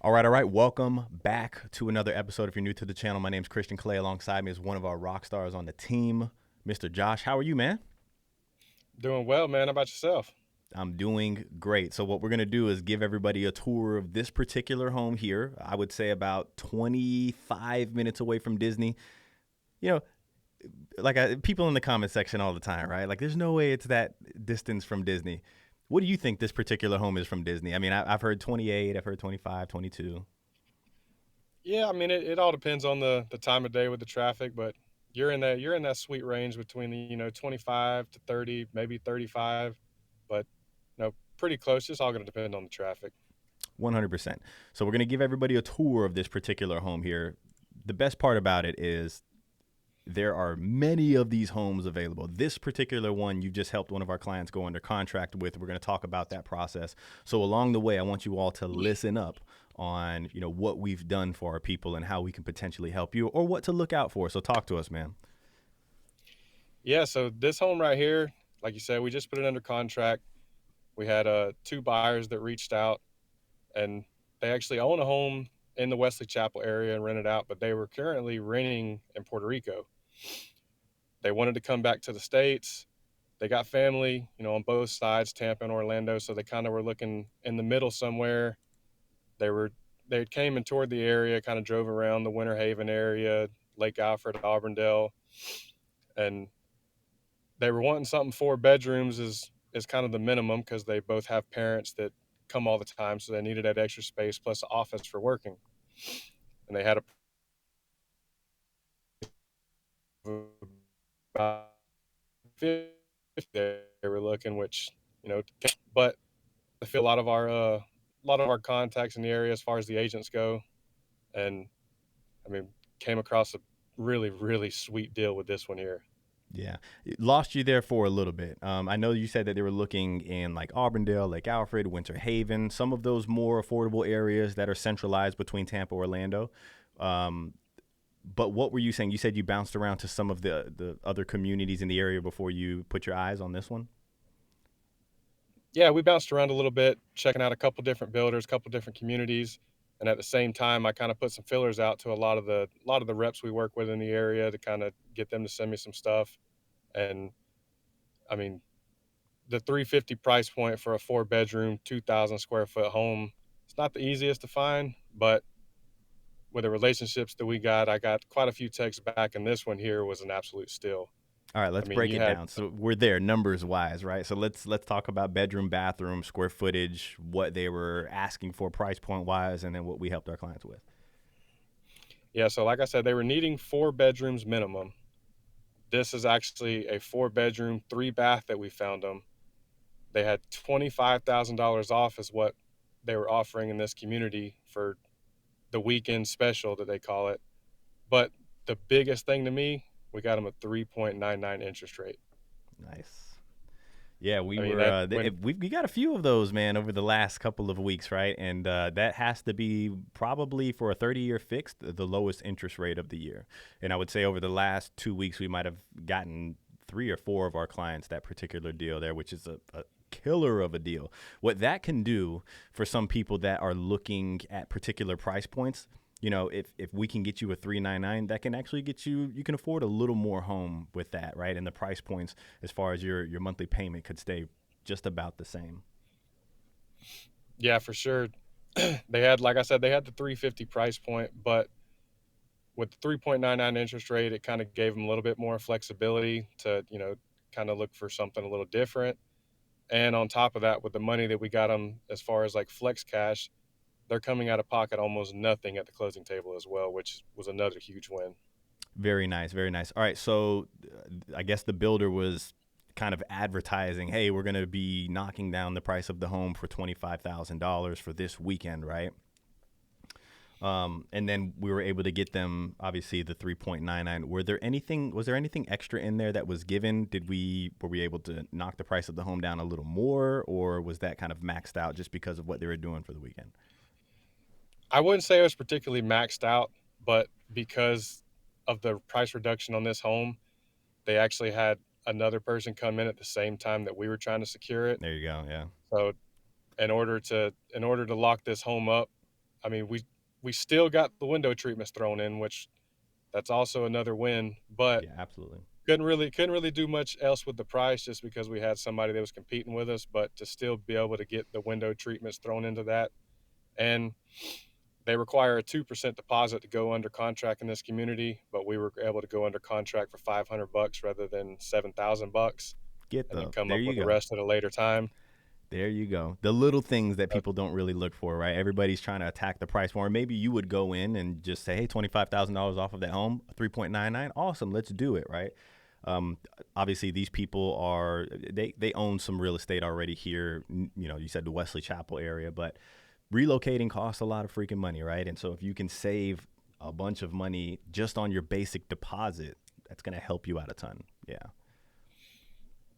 All right. Welcome back to another episode. If you're new to the channel, my name's Christian Clay. Alongside me is one of our rock stars on the team, Mr. Josh. How are you, man? Doing well, man. How about yourself? I'm doing great. So, what we're going to do is give everybody a tour of this particular home here. I would say about 25 minutes away from Disney. You know, people in the comment section all the time, right? Like, there's no way it's that distance from Disney. What do you think this particular home is from Disney? I mean, I've heard 28, I've heard 25, 22. Yeah, I mean it all depends on the time of day with the traffic, but you're in that sweet range between the 25 to 30, maybe 35, but pretty close. It's all going to depend on the traffic. 100%. So we're going to give everybody a tour of this particular home here. The best part about it is there are many of these homes available. This particular one you just helped one of our clients go under contract with. We're going to talk about that process. So along the way, I want you all to listen up on, what we've done for our people and how we can potentially help you or what to look out for. So talk to us, man. Yeah, so this home right here, like you said, we just put it under contract. We had two buyers that reached out, and they actually own a home in the Wesley Chapel area and rent it out, but they were currently renting in Puerto Rico. They wanted to come back to the States. They got family, on both sides, Tampa and Orlando. So they kind of were looking in the middle somewhere. They were they came and toured the area, kind of drove around the Winter Haven area, Lake Alfred, Auburndale, and they were wanting something 4 bedrooms is kind of the minimum because they both have parents that come all the time, so they needed that extra space plus an office for working. And they had about 50 they were looking, which but I feel a lot of our contacts in the area as far as the agents go, and I mean, came across a really really sweet deal with this one here. Yeah, it lost you there for a little bit. I know you said that they were looking in like Auburndale, Lake Alfred, Winter Haven, some of those more affordable areas that are centralized between Tampa, Orlando. Um, but what were you saying? You said you bounced around to some of the other communities in the area before you put your eyes on this one. Yeah, we bounced around a little bit, checking out a couple different builders, a couple different communities, and at the same time, I kind of put some fillers out to a lot of the reps we work with in the area to kind of get them to send me some stuff. And I mean, the 350 price point for a 4 bedroom, 2,000 square foot home, it's not the easiest to find, but with the relationships that we got, I got quite a few texts back, and this one here was an absolute steal. All right, I let's mean, break you it had down. So we're there numbers wise, right? So let's talk about bedroom, bathroom, square footage, what they were asking for price point wise, and then what we helped our clients with. Yeah, so like I said, they were needing 4 bedrooms minimum. This is actually a 4 bedroom, 3 bath that we found them. They had $25,000 off, is what they were offering in this community for the weekend special that they call it. But the biggest thing to me, we got them a 3.99 interest rate. Nice. Yeah, we I mean, were. that when We got a few of those, man, over the last couple of weeks, right? And that has to be probably for a 30-year fixed, the lowest interest rate of the year. And I would say over the last 2 weeks, we might have gotten three or four of our clients that particular deal there, which is a killer of a deal. What that can do for some people that are looking at particular price points, if we can get you a 399, that can actually get you can afford a little more home with that, right? And the price points as far as your monthly payment could stay just about the same. Yeah, for sure. They had, like I said, they had the 350 price point, but with the 3.99 interest rate, it kind of gave them a little bit more flexibility to, kind of look for something a little different. And on top of that, with the money that we got them as far as like flex cash, they're coming out of pocket almost nothing at the closing table as well, which was another huge win. Very nice, very nice. All right, so I guess the builder was kind of advertising, hey, we're going to be knocking down the price of the home for $25,000 for this weekend, right? And then we were able to get them obviously the 3.99. Was there anything extra in there that was given? Were we able to knock the price of the home down a little more, or was that kind of maxed out just because of what they were doing for the weekend? I wouldn't say it was particularly maxed out, but because of the price reduction on this home, they actually had another person come in at the same time that we were trying to secure it. There you go. Yeah. So in order to lock this home up, I mean, we still got the window treatments thrown in, which that's also another win. But Yeah, absolutely. couldn't really do much else with the price just because we had somebody that was competing with us. But to still be able to get the window treatments thrown into that, and they require a 2% deposit to go under contract in this community, but we were able to go under contract for $500 rather than $7,000, and then come There up you with the go. rest at a later time. There you go. The little things that Uh, people don't really look for, right? Everybody's trying to attack the price more. Maybe you would go in and just say, hey, $25,000 off of that home, 3.99. Awesome. Let's do it, right? Um, Obviously, these people they own some real estate already here. You said the Wesley Chapel area, but relocating costs a lot of freaking money, right? And so if you can save a bunch of money just on your basic deposit, that's going to help you out a ton. Yeah.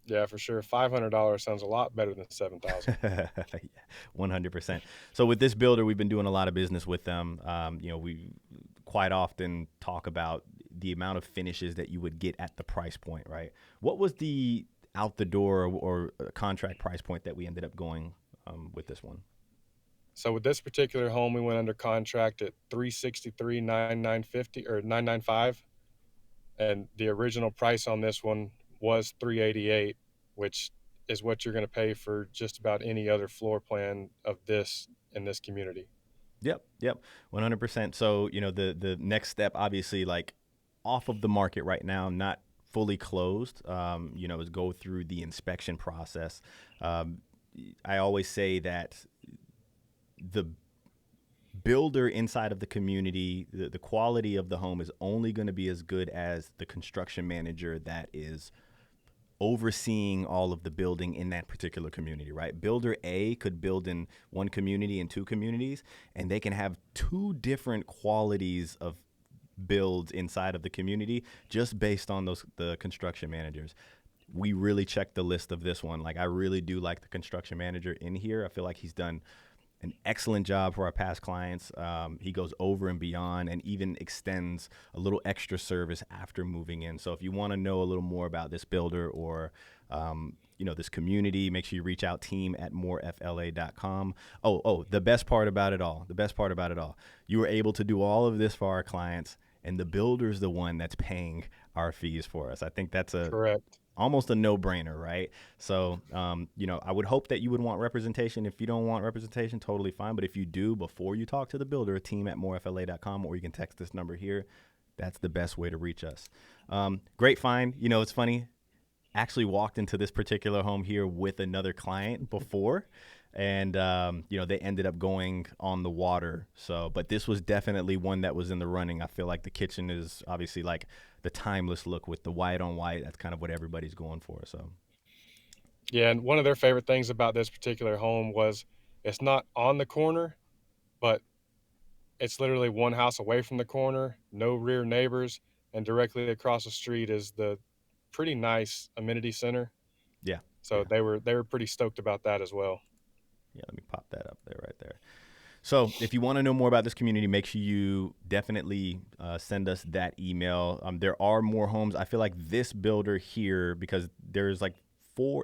yeah, for sure. $500 sounds a lot better than 7,000. 100%. So with this builder, we've been doing a lot of business with them. We quite often talk about the amount of finishes that you would get at the price point, right? What was the out the door or contract price point that we ended up going with this one? So with this particular home, we went under contract at 363,950 or 995, and the original price on this one was 388, which is what you're going to pay for just about any other floor plan of this in this community. Yep, 100%. So the next step, obviously, like off of the market right now, not fully closed, is go through the inspection process. Um, I always say that the builder inside of the community, the quality of the home is only going to be as good as the construction manager that is overseeing all of the building in that particular community, right? Builder A could build in one community and two communities, and they can have two different qualities of builds inside of the community just based on the construction managers. We really checked the list of this one. Like, I really do like the construction manager in here. I feel like he's done an excellent job for our past clients. He goes over and beyond and even extends a little extra service after moving in. So if you want to know a little more about this builder or this community, make sure you reach out team@morefla.com. The best part about it all, you were able to do all of this for our clients, and the builder's the one that's paying our fees for us. I think that's Correct. almost a no-brainer, right? So, I would hope that you would want representation. If you don't want representation, totally fine. But if you do, before you talk to the builder, team@morefla.com, or you can text this number here. That's the best way to reach us. Great find. It's funny. Actually walked into this particular home here with another client before, and they ended up going on the water. So, but this was definitely one that was in the running. I feel like the kitchen is obviously like the timeless look with the white on white. That's kind of what everybody's going for. So, Yeah, and one of their favorite things about this particular home was it's not on the corner, but it's literally one house away from the corner, no rear neighbors, and directly across the street is the pretty nice amenity center. yeah, So yeah, they were pretty stoked about that as well. yeah. Let me pop that up there, right there. So, if you want to know more about this community, make sure you definitely send us that email. There are more homes. I feel like this builder here, because there's like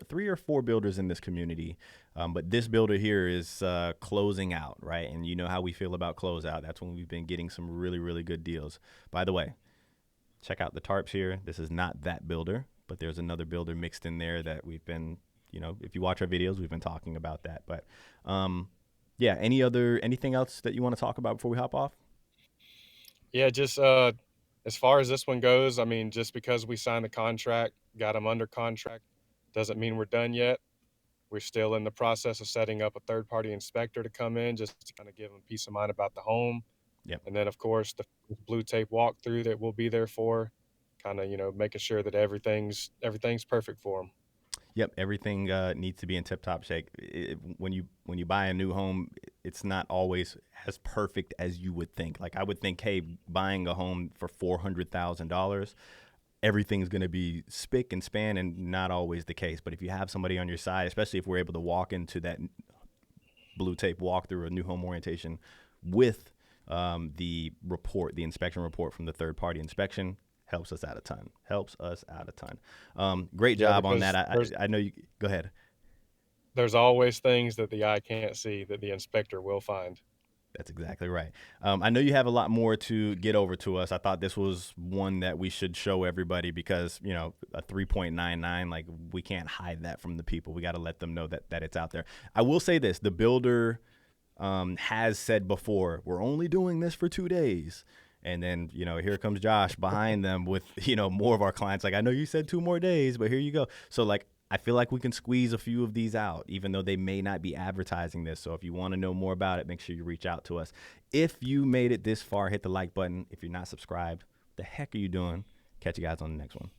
three or four builders in this community, but this builder here is closing out, right? And you know how we feel about closeout. That's when we've been getting some really, really good deals. By the way, check out the tarps here. This is not that builder, but there's another builder mixed in there that we've been, if you watch our videos, we've been talking about that. But yeah, anything else that you want to talk about before we hop off? Yeah, just as far as this one goes, I mean, just because we signed the contract, got them under contract, doesn't mean we're done yet. We're still in the process of setting up a third party inspector to come in just to kind of give them peace of mind about the home. Yep. And then, of course, the blue tape walkthrough that we'll be there for, kind of, making sure that everything's perfect for them. Yep, everything needs to be in tip-top shape. When you buy a new home, it's not always as perfect as you would think. Like, I would think, hey, buying a home for $400,000, everything's going to be spick and span, and not always the case. But if you have somebody on your side, especially if we're able to walk into that blue tape walkthrough, a new home orientation, with the inspection report from the third-party inspection, helps us out a ton. Great Yeah, job on because that. I know you. Go ahead. there's always things that the eye can't see that the inspector will find. That's exactly right. I know you have a lot more to get over to us. I thought this was one that we should show everybody because, a 3.99, like we can't hide that from the people. We got to let them know that it's out there. I will say this, the builder has said before, we're only doing this for 2 days. And then, here comes Josh behind them with, more of our clients. Like, I know you said 2 more days, but here you go. So like, I feel like we can squeeze a few of these out, even though they may not be advertising this. So if you want to know more about it, make sure you reach out to us. If you made it this far, hit the like button. If you're not subscribed, the heck are you doing? Catch you guys on the next one.